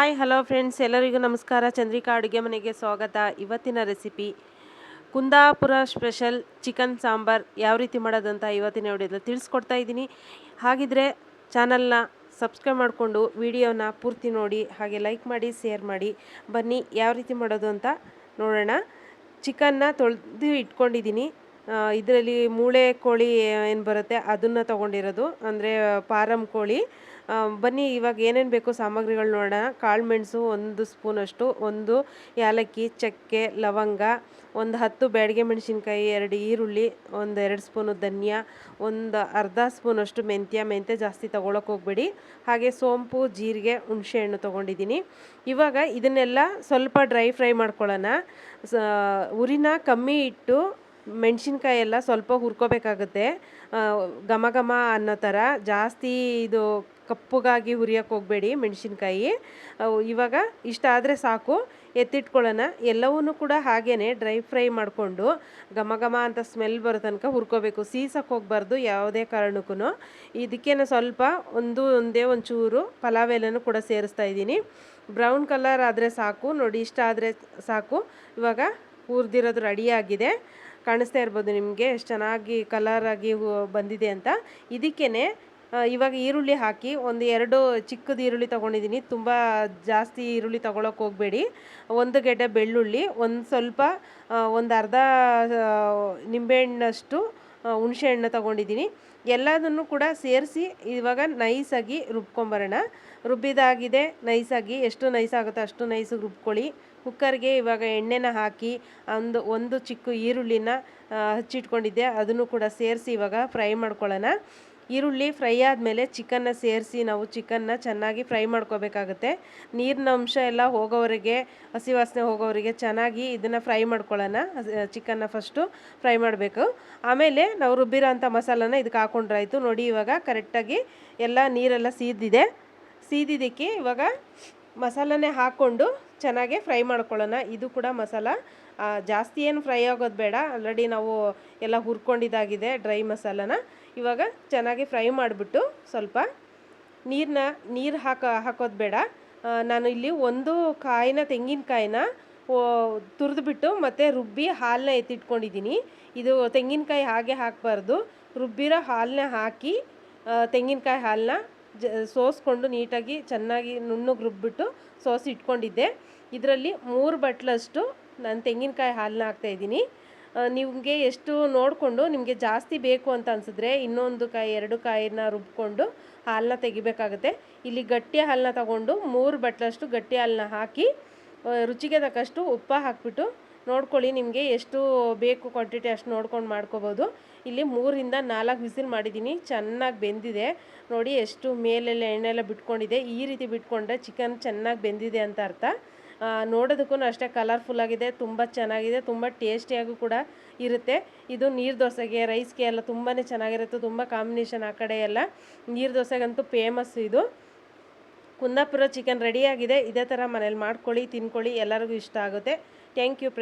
Hi hello friends, ಎಲ್ಲರಿಗೂ ನಮಸ್ಕಾರ. ಚಂದ್ರಿಕಾ ಅಡುಗೆ ಮನೆಗೆ ಸ್ವಾಗತ. ಇವತ್ತಿನ recipe Kundapura special chicken sambar ಯಾವ ರೀತಿ ಮಾಡೋದಂತ ಇವತ್ತಿನ ವಿಡಿಯೋದಲ್ಲಿ ತಿಳಿಸ್ಕೊಡ್ತಾ ಇದ್ದೀನಿ. ಹಾಗಿದ್ರೆ ಚಾನಲ್ನ ಸಬ್ಸ್ಕ್ರೈಬ್ ಮಾಡಿಕೊಂಡು ವಿಡಿಯೋನ ಪೂರ್ತಿ ನೋಡಿ, ಹಾಗೆ ಲೈಕ್ ಮಾಡಿ, ಶೇರ್ ಮಾಡಿ. ಬನ್ನಿ ಯಾವ ರೀತಿ ಮಾಡೋದು ಅಂತ ನೋಡೋಣ. ಚಿಕನ್ನ ತೊಳೆದು ಇಟ್ಕೊಂಡಿದ್ದೀನಿ. ಇದರಲ್ಲಿ ಮೂಳೆ ಕೋಳಿ ಏನು ಬರುತ್ತೆ ಅದನ್ನು ತೊಗೊಂಡಿರೋದು, ಅಂದರೆ ಫಾರಮ್ ಕೋಳಿ. ಬನ್ನಿ ಇವಾಗ ಏನೇನು ಬೇಕು ಸಾಮಗ್ರಿಗಳು ನೋಡೋಣ. ಕಾಳು ಮೆಣಸು 1 ಸ್ಪೂನಷ್ಟು, 1 ಏಲಕ್ಕಿ, ಚಕ್ಕೆ, ಲವಂಗ, ಒಂದು 10 ಬ್ಯಾಡಗೆ ಮೆಣಸಿನ್ಕಾಯಿ, 2 ಈರುಳ್ಳಿ, ಒಂದು 2 ಸ್ಪೂನು ಧನಿಯಾ, ಒಂದು ಅರ್ಧ ಸ್ಪೂನಷ್ಟು ಮೆಂತ್ಯ ಜಾಸ್ತಿ ತೊಗೊಳಕ್ಕೆ ಹೋಗಬೇಡಿ. ಹಾಗೆ ಸೋಂಪು, ಜೀರಿಗೆ, ಹುಣಸೆಹಣ್ಣು ತೊಗೊಂಡಿದ್ದೀನಿ. ಇವಾಗ ಇದನ್ನೆಲ್ಲ ಸ್ವಲ್ಪ ಡ್ರೈ ಫ್ರೈ ಮಾಡ್ಕೊಳ್ಳೋಣ. ಉರಿನ ಕಮ್ಮಿ ಇಟ್ಟು ಮೆಣಸಿನ್ಕಾಯಿ ಎಲ್ಲ ಸ್ವಲ್ಪ ಹುರ್ಕೋಬೇಕಾಗುತ್ತೆ, ಘಮ ಘಮ ಅನ್ನೋ ಥರ. ಜಾಸ್ತಿ ಇದು ಕಪ್ಪಗಾಗಿ ಹುರಿಯೋಕ್ಕೆ ಹೋಗಬೇಡಿ ಮೆಣಸಿನ್ಕಾಯಿ. ಇವಾಗ ಇಷ್ಟ ಆದರೆ ಸಾಕು, ಎತ್ತಿಟ್ಕೊಳ್ಳೋಣ. ಎಲ್ಲವನ್ನೂ ಕೂಡ ಹಾಗೇ ಡ್ರೈ ಫ್ರೈ ಮಾಡಿಕೊಂಡು ಘಮ ಘಮ ಅಂತ ಸ್ಮೆಲ್ ಬರೋ ತನಕ ಹುರ್ಕೋಬೇಕು. ಸೀಸಕ್ಕೆ ಹೋಗಬಾರ್ದು ಯಾವುದೇ ಕಾರಣಕ್ಕೂ. ಇದಕ್ಕೇನು ಸ್ವಲ್ಪ ಒಂದೇ ಒಂಚೂರು ಪಲಾವ್ ಎಲೆನೂ ಕೂಡ ಸೇರಿಸ್ತಾ ಇದ್ದೀನಿ. ಬ್ರೌನ್ ಕಲರ್ ಆದರೆ ಸಾಕು ನೋಡಿ, ಇಷ್ಟ ಆದರೆ ಸಾಕು. ಇವಾಗ ಹುರಿದಿರೋದು ರೆಡಿಯಾಗಿದೆ, ಕಾಣಿಸ್ತಾ ಇರ್ಬೋದು ನಿಮಗೆ ಎಷ್ಟು ಚೆನ್ನಾಗಿ ಕಲರಾಗಿ ಬಂದಿದೆ ಅಂತ. ಇದಕ್ಕೇ ಇವಾಗ ಈರುಳ್ಳಿ ಹಾಕಿ, 2 ಚಿಕ್ಕದು ಈರುಳ್ಳಿ ತೊಗೊಂಡಿದ್ದೀನಿ. ತುಂಬ ಜಾಸ್ತಿ ಈರುಳ್ಳಿ ತೊಗೊಳಕ್ಕೆ ಹೋಗಬೇಡಿ. 1 ಗೆಡ್ಡೆ ಬೆಳ್ಳುಳ್ಳಿ, ಸ್ವಲ್ಪ ಒಂದು ಅರ್ಧ ನಿಂಬೆಹಣ್ಣಷ್ಟು ಹುಣಸೆಹಣ್ಣು ತೊಗೊಂಡಿದ್ದೀನಿ. ಎಲ್ಲದನ್ನು ಕೂಡ ಸೇರಿಸಿ ಇವಾಗ ನೈಸಾಗಿ ರುಬ್ಕೊಂಬರೋಣ. ರುಬ್ಬಿದಾಗಿದೆ ನೈಸಾಗಿ. ಎಷ್ಟು ನೈಸ್ ಆಗುತ್ತೋ ಅಷ್ಟು ನೈಸಾಗಿ ರುಬ್ಕೊಳ್ಳಿ. ಕುಕ್ಕರ್ಗೆ ಇವಾಗ ಎಣ್ಣೆನ ಹಾಕಿ ಒಂದು ಚಿಕ್ಕ ಈರುಳ್ಳಿನ ಹಚ್ಚಿಟ್ಕೊಂಡಿದ್ದೆ, ಅದನ್ನು ಕೂಡ ಸೇರಿಸಿ ಇವಾಗ ಫ್ರೈ ಮಾಡ್ಕೊಳ್ಳೋಣ. ಈರುಳ್ಳಿ ಫ್ರೈ ಆದಮೇಲೆ ಚಿಕನ್ನ ಸೇರಿಸಿ ನಾವು ಚಿಕನ್ನ ಚೆನ್ನಾಗಿ ಫ್ರೈ ಮಾಡ್ಕೋಬೇಕಾಗುತ್ತೆ. ನೀರಿನ ಅಂಶ ಎಲ್ಲ ಹೋಗೋವರೆಗೆ, ಹಸಿ ವಾಸನೆ ಹೋಗೋವರೆಗೆ ಚೆನ್ನಾಗಿ ಇದನ್ನು ಫ್ರೈ ಮಾಡ್ಕೊಳ್ಳೋಣ. ಚಿಕನ್ನ ಫಸ್ಟು ಫ್ರೈ ಮಾಡಬೇಕು, ಆಮೇಲೆ ನಾವು ರುಬ್ಬಿರೋ ಅಂಥ ಮಸಾಲನ ಇದಕ್ಕೆ ಹಾಕೊಂಡ್ರಾಯ್ತು. ನೋಡಿ ಇವಾಗ ಕರೆಕ್ಟಾಗಿ ಎಲ್ಲ ನೀರೆಲ್ಲ ಸೀದಿದ್ದಕ್ಕೆ ಇವಾಗ ಮಸಾಲನೇ ಹಾಕ್ಕೊಂಡು ಚೆನ್ನಾಗಿ ಫ್ರೈ ಮಾಡ್ಕೊಳ್ಳೋಣ. ಇದು ಕೂಡ ಮಸಾಲ ಜಾಸ್ತಿ ಏನು ಫ್ರೈ ಆಗೋದು ಬೇಡ, ಆಲ್ರೆಡಿ ನಾವು ಎಲ್ಲ ಹುರ್ಕೊಂಡಿದ್ದಾಗಿದೆ ಡ್ರೈ ಮಸಾಲನ. ಇವಾಗ ಚೆನ್ನಾಗಿ ಫ್ರೈ ಮಾಡಿಬಿಟ್ಟು ಸ್ವಲ್ಪ ನೀರು ಹಾಕೋದು ಬೇಡ. ನಾನು ಇಲ್ಲಿ 1 ತೆಂಗಿನಕಾಯಿನ ತುರಿದ್ಬಿಟ್ಟು ಮತ್ತು ರುಬ್ಬಿ ಹಾಲನ್ನ ಎತ್ತಿಟ್ಕೊಂಡಿದ್ದೀನಿ. ಇದು ತೆಂಗಿನಕಾಯಿ ಹಾಗೆ ಹಾಕಬಾರ್ದು, ರುಬ್ಬಿರೋ ಹಾಲನ್ನ ಹಾಕಿ ತೆಂಗಿನಕಾಯಿ ಹಾಲನ್ನ ಸೋಸ್ಕೊಂಡು ನೀಟಾಗಿ ಚೆನ್ನಾಗಿ ನುಣ್ಣಗೆ ರುಬ್ಬಿಟ್ಟು ಸೋಸಿ ಇಟ್ಕೊಂಡಿದ್ದೆ. ಇದರಲ್ಲಿ 3 ಬಟ್ಲಷ್ಟು ನಾನು ತೆಂಗಿನಕಾಯಿ ಹಾಲನ್ನ ಹಾಕ್ತಾಯಿದ್ದೀನಿ. ನಿಮಗೆ ಎಷ್ಟು ನೋಡಿಕೊಂಡು, ನಿಮಗೆ ಜಾಸ್ತಿ ಬೇಕು ಅಂತ ಅನಿಸಿದ್ರೆ 2 ಕಾಯಿನ ರುಬ್ಕೊಂಡು ಹಾಲನ್ನ ತೆಗಿಬೇಕಾಗುತ್ತೆ. ಇಲ್ಲಿ ಗಟ್ಟಿ ಹಾಲನ್ನ ತಗೊಂಡು 3 ಬಟ್ಲಷ್ಟು ಗಟ್ಟಿ ಹಾಲನ್ನ ಹಾಕಿ ರುಚಿಗೆ ತಕ್ಕಷ್ಟು ಉಪ್ಪು ಹಾಕಿಬಿಟ್ಟು ನೋಡ್ಕೊಳ್ಳಿ. ನಿಮಗೆ ಎಷ್ಟು ಬೇಕು ಕ್ವಾಂಟಿಟಿ ಅಷ್ಟು ನೋಡ್ಕೊಂಡು ಮಾಡ್ಕೋಬೋದು. ಇಲ್ಲಿ 3ರಿಂದ 4 ವಿಸಿಲ್ ಮಾಡಿದ್ದೀನಿ, ಚೆನ್ನಾಗಿ ಬೆಂದಿದೆ. ನೋಡಿ ಎಷ್ಟು ಮೇಲೆಲ್ಲ ಎಣ್ಣೆಲ್ಲ ಬಿಟ್ಕೊಂಡಿದೆ. ಈ ರೀತಿ ಬಿಟ್ಕೊಂಡ್ರೆ ಚಿಕನ್ ಚೆನ್ನಾಗಿ ಬೆಂದಿದೆ ಅಂತ ಅರ್ಥ. ನೋಡೋದಕ್ಕೂ ಅಷ್ಟೇ ಕಲರ್ಫುಲ್ಲಾಗಿದೆ, ತುಂಬ ಚೆನ್ನಾಗಿದೆ, ತುಂಬ ಟೇಸ್ಟಿಯಾಗೂ ಕೂಡ ಇರುತ್ತೆ. ಇದು ನೀರು ದೋಸೆಗೆ, ರೈಸ್ಗೆ ಎಲ್ಲ ತುಂಬಾ ಚೆನ್ನಾಗಿರುತ್ತೆ. ತುಂಬ ಕಾಂಬಿನೇಷನ್ ಆ ಕಡೆ ಎಲ್ಲ. ನೀರು ದೋಸೆಗಂತೂ ಫೇಮಸ್ ಇದು. ಕುಂದಾಪುರ ಚಿಕನ್ ರೆಡಿಯಾಗಿದೆ. ಇದೇ ಥರ ಮನೇಲಿ ಮಾಡ್ಕೊಳ್ಳಿ, ತಿನ್ಕೊಳ್ಳಿ, ಎಲ್ಲರಿಗೂ ಇಷ್ಟ ಆಗುತ್ತೆ. Thank you friends.